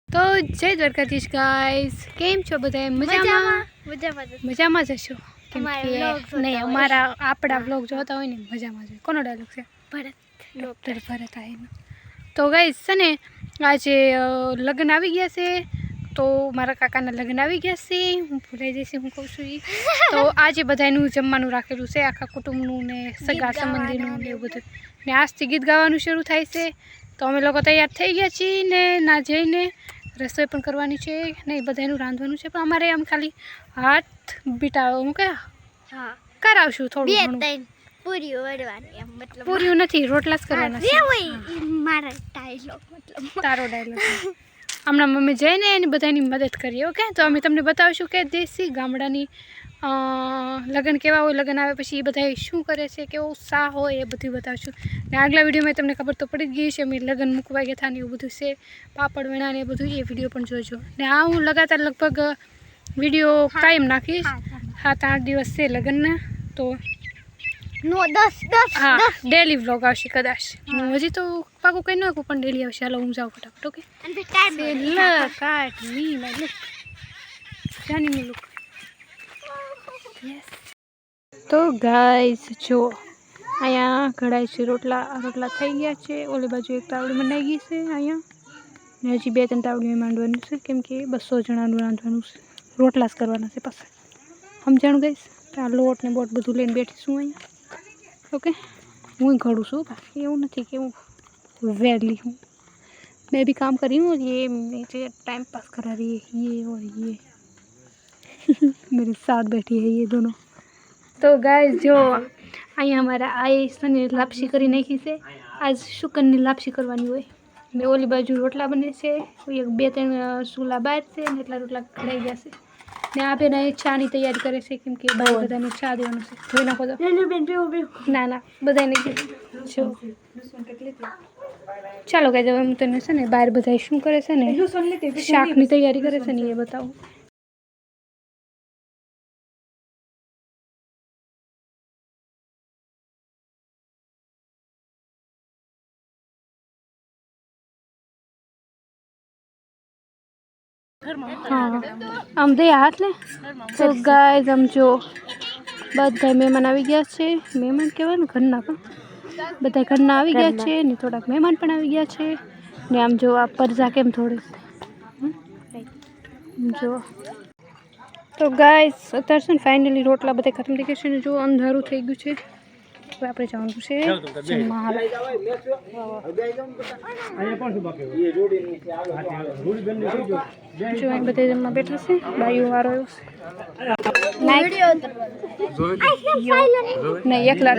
તો જય દ્વારકાધીશ ગાઈસ, કેમ છો બધા? મજામાં જ હશો? નહીં, આપણા બ્લોગ જોતા હોય ને મજામાં જ. કોનો ડાયલોગ છે? ડૉક્ટર ભરત આહીનો. તો ગાઈસ છે ને, આજે લગ્ન આવી ગયા છે. તો મારા કાકાના લગ્ન આવી ગયા છે. હું ભૂલાઈ જઈશ હું કહું છું એ. તો આજે બધાનું જમવાનું રાખેલું છે, આખા કુટુંબનું ને સગા સંબંધીનું ને એવું બધું. ને આજથી ગીત ગાવાનું શરૂ થાય છે. તો અમે લોકો તૈયાર થઈ ગયા છીએ ને ના જઈને રસોઈ પણ કરવાની છે ને બધાનું રાંધવાનું છે. પણ અમારે આમ ખાલી હાથ બીટાવો મૂકે કરાવશું થોડું ઘણું. પૂરીઓ નથી, રોટલા જ કરવાના છે. તારો ડાયલોગ. હમણાં મમ્મી જઈને એની બધાની મદદ કરીએ. ઓકે, તો અમે તમને બતાવશું કે દેશી ગામડાની લગ્ન કેવા હોય, લગ્ન આવે પછી એ બધા શું કરે છે, કેવો ઉત્સાહ હોય એ બધું બતાવશું. ને આગલા વિડીયોમાં તમને ખબર તો પડી જ ગઈ છે, અમે લગ્ન મૂકવા ગયા હતા ને એવું બધું છે, પાપડ વેણા ને એ બધું, એ વિડીયો પણ જોજો. ને આ હું લગાતાર લગભગ વિડીયો કાયમ નાખીશ. 7-8 દિવસ છે લગ્નના, તો હા ડેલી વ્લોગ આવશે કદાચ. હું હજી તો પાકું કંઈ ન નાખું પણ ડેલી આવશે. હાલો હું જાઉં ફટાફટ. Okay, look. તો ગાઈસ જો અહીંયા કઢાઈ છે, રોટલા થઈ ગયા છે. ઓલી બાજુ એક તાવડી બનાવી ગઈ છે અહીંયા, ને હજી 2-3 તાવડીમાં માંડવાનું છે, કેમ કે 200 જણાનું રાંધવાનું છે. રોટલા જ કરવાના છે પાછા. સમજાણું ગાઈસ? આ લોટ ને બોટ બધું લઈને બેઠી છું અહીંયા. ओके, હું घड़ू છું, બાકી એવું નથી कि હું वेली हूँ. मैं भी काम कर रही हूँ और ये नीचे टाइम पास करा रही है, ये और ये मेरे साथ बैठी है ये दोनों. तो गाइस जो અહીંયા અમારા આઈ સને લાપસી કરી નાખી છે. આજ શુકનની લાપસી કરવાની હોય ને ઓલી બાજુ રોટલા બને છે. 2-3 ચૂલા બહાર છે ને એટલા રોટલા કઢાઈ ગયા છે. ને આ બેન અહીં ચાની તૈયારી કરે છે, કેમ કે બધાને ચા દેવાનું છે. જોઈ નાખો તો. ના બધાને જો ચાલો ગાઈસ, હવે હું તને છે ને બહાર બધા શું કરે છે ને શાકની તૈયારી કરે છે ને એ બતાવું. हाँ આમ દે હાથ લે. તો ગાઈસ આમ જો બધા મહેમાન આવી ગયા છે. મહેમાન કહેવાય ને ઘરના, પણ બધા ઘરના આવી ગયા છે ને થોડાક મહેમાન પણ આવી ગયા છે. ને આમ જો આ પરજા કેમ થોડી જો. તો ગાઈસ અત્યારે છે ને ફાઇનલી રોટલા બધા ખતમ થઈ ગયા છે ને જો અંધારું થઈ ગયું છે. હવે આપણે જવાનું છે જમવા. જો અહીં બધા જમવા બેઠા છે. બાઈઓ વાળો નહીં એકલા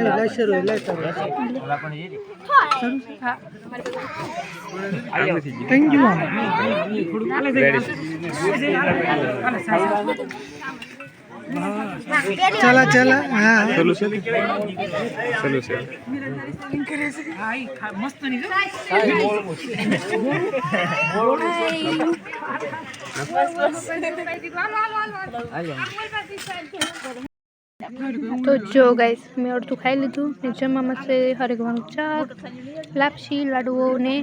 चला चला हाँ सोल्यूशन તો જો ગાઈસ મેં અડધું ખાઈ લીધું ને જમવામાં છે હરેકવાનું શાક, લાપસી, લાડુઓ ને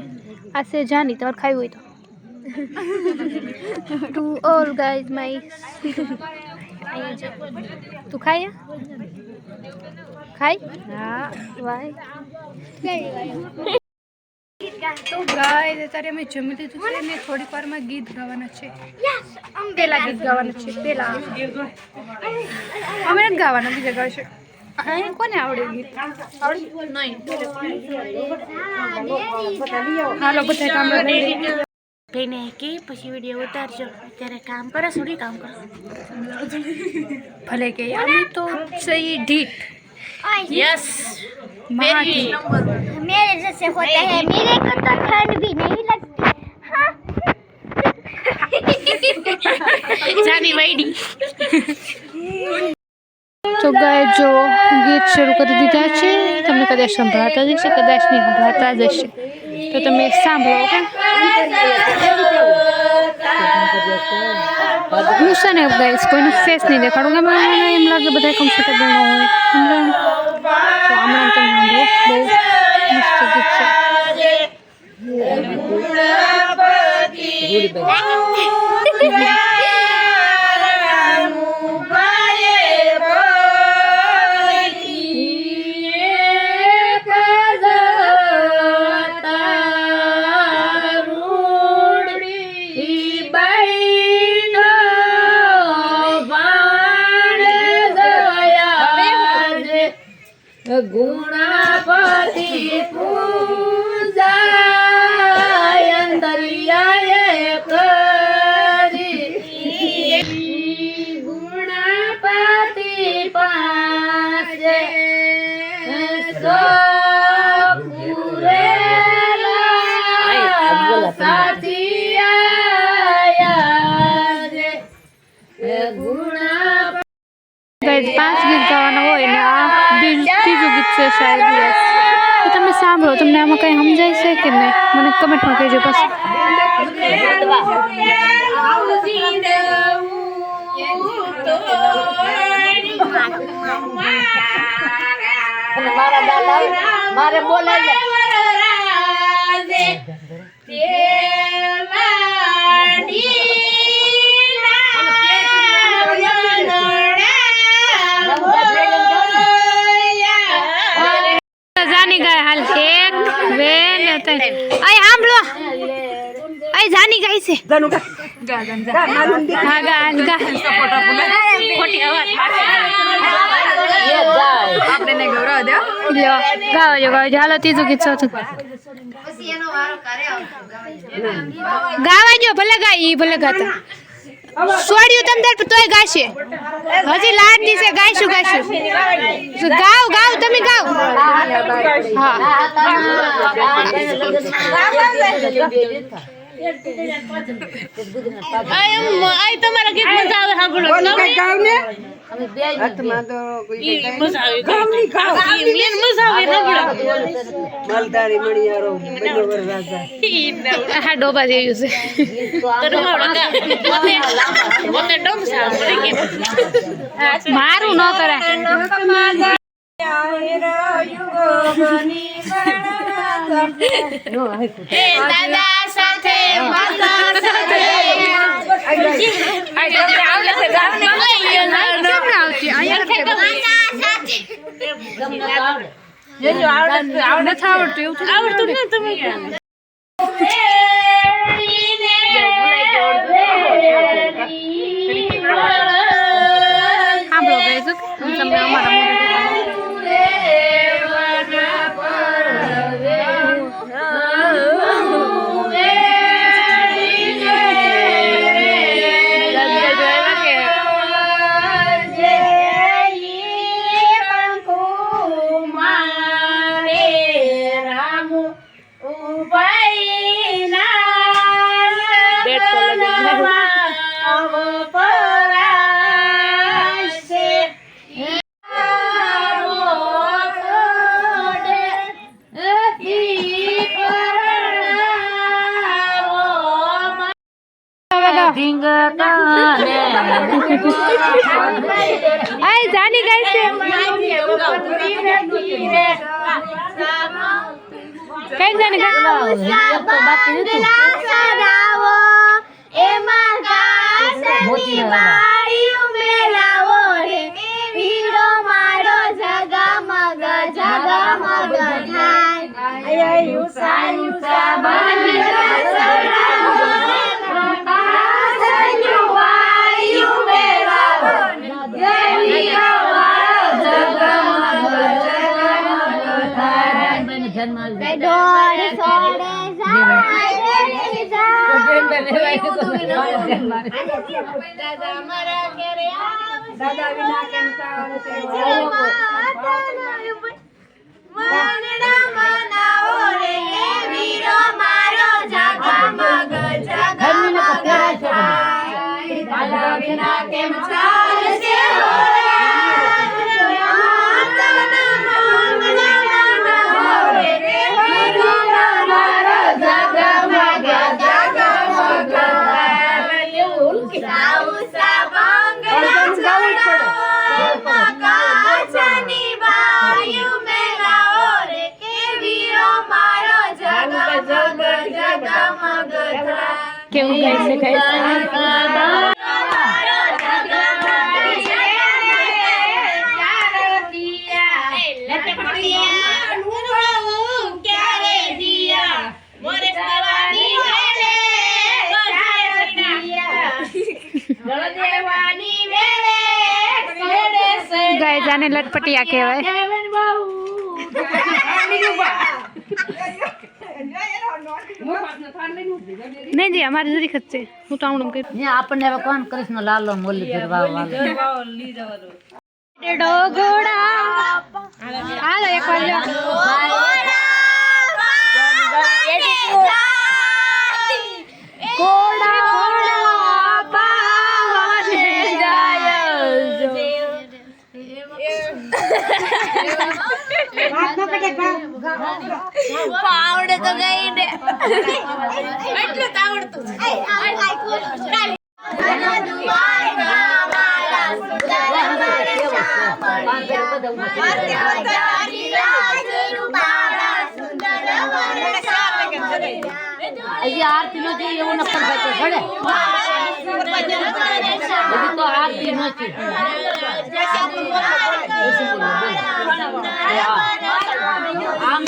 આ છે જાની. તમારે ખાવી હોય તો ટુ ઓલ ગાઈસ માય. તું ખાય હા વાય. તો ગાઈસ અત્યારે અમે જમી લીધું છે ને થોડીક વારમાં ગીત ગાવાના છે. પેલા ગીત ગાવાના છે. પેલા અમે નથી ગાવાના, બીજા ગાશે. કોને આવડે ગીત? હાલો બધા કામ તેને કે પછી વિડીયો ઉતારજો. અત્યારે કામ કરે, થોડી કામ કરો. ભલે કે અમે તો સही ढीठ. यस महाटी. मेरे जैसे होता है, मेरे को तो ठंड भी नहीं लगती. हाँ. जानी वैडी. તો ગાય જો ગીત શરૂ કરી દીધા છે. તમને કદાચ સંભળાતા જ હશે, કદાચ નહીં સંભળાતા જ હશે, તો તમે સાંભળો. હું છે ને ગાઈસ કોઈનું ફેસ નહીં દેખાડું, કે મને એમ લાગે બધા કમ્ફર્ટેબલ ન હોય. સમજાણું? તો હમણાં તમે સાંભળો, બહુ મસ્ત ગીત છે. ગુણાપતિ પૂજા અંતરિયાએ કરી ગુણાપતિ પાસે સાથી આયા રે ગુણા 5 ગીત ગાવાના હોય ને આ ત્રીજું ગીત છે શાયદ યસ તો તમે સાંભળો તમને આમાં કંઈ સમજાય છે કે નહીં મને કમેન્ટમાં કહેજો પછી મારે બોલાય જાની ગાય હાલ એક બે ને ત્રણ આય સાંભળો આય જાની ગાય છે હા ગા ગા ગાઓ જો હાલો ત્રીજું ગીત ચોથું ગાવા જો ભલે ગાય ઈ ભલે ગાતા છોડ્યું તમ તાર તોય ગાશે હજી લાડ દીસે ગાઈશું ગાવ ગાવ તમે ગાવ હા આય તમારા ગીત મજા આવે સાંભળો ગાવ ને અમે બે હાથમાં તો કોઈ મજા આવે મજા આવે સાંભળો મલતારી મણિયારો બનોવર રાજા હા ડોબા જેવું છે તો મને ડમ સાંભળે કે મારું ન કરાય દાદા સાથે માતા સાથે આવડતું ને તમે સાંભળો ગાઈસ તમને અમારા આય જાની ગાય છે કઈ જાની દાદા વિના કેમ કેવું ગાય છે ગાય ગાય જાને લટપટિયા કહેવાય નહીં જી અમારે જરી ખત છે હું તો આવું કઈ આપણને હવે કોણ કૃષ્ણ લાલો મોલી ફેરવા ઘોડા હાલો એક વાર લ્યો ઘોડા ઘોડા પાવાને જાય પાવડે તો ગઈ ને એટલું આવડતું આરતી નો જોઈએ એવું નક્કર ભાઈ ઘડે તો આરતી નથી આમ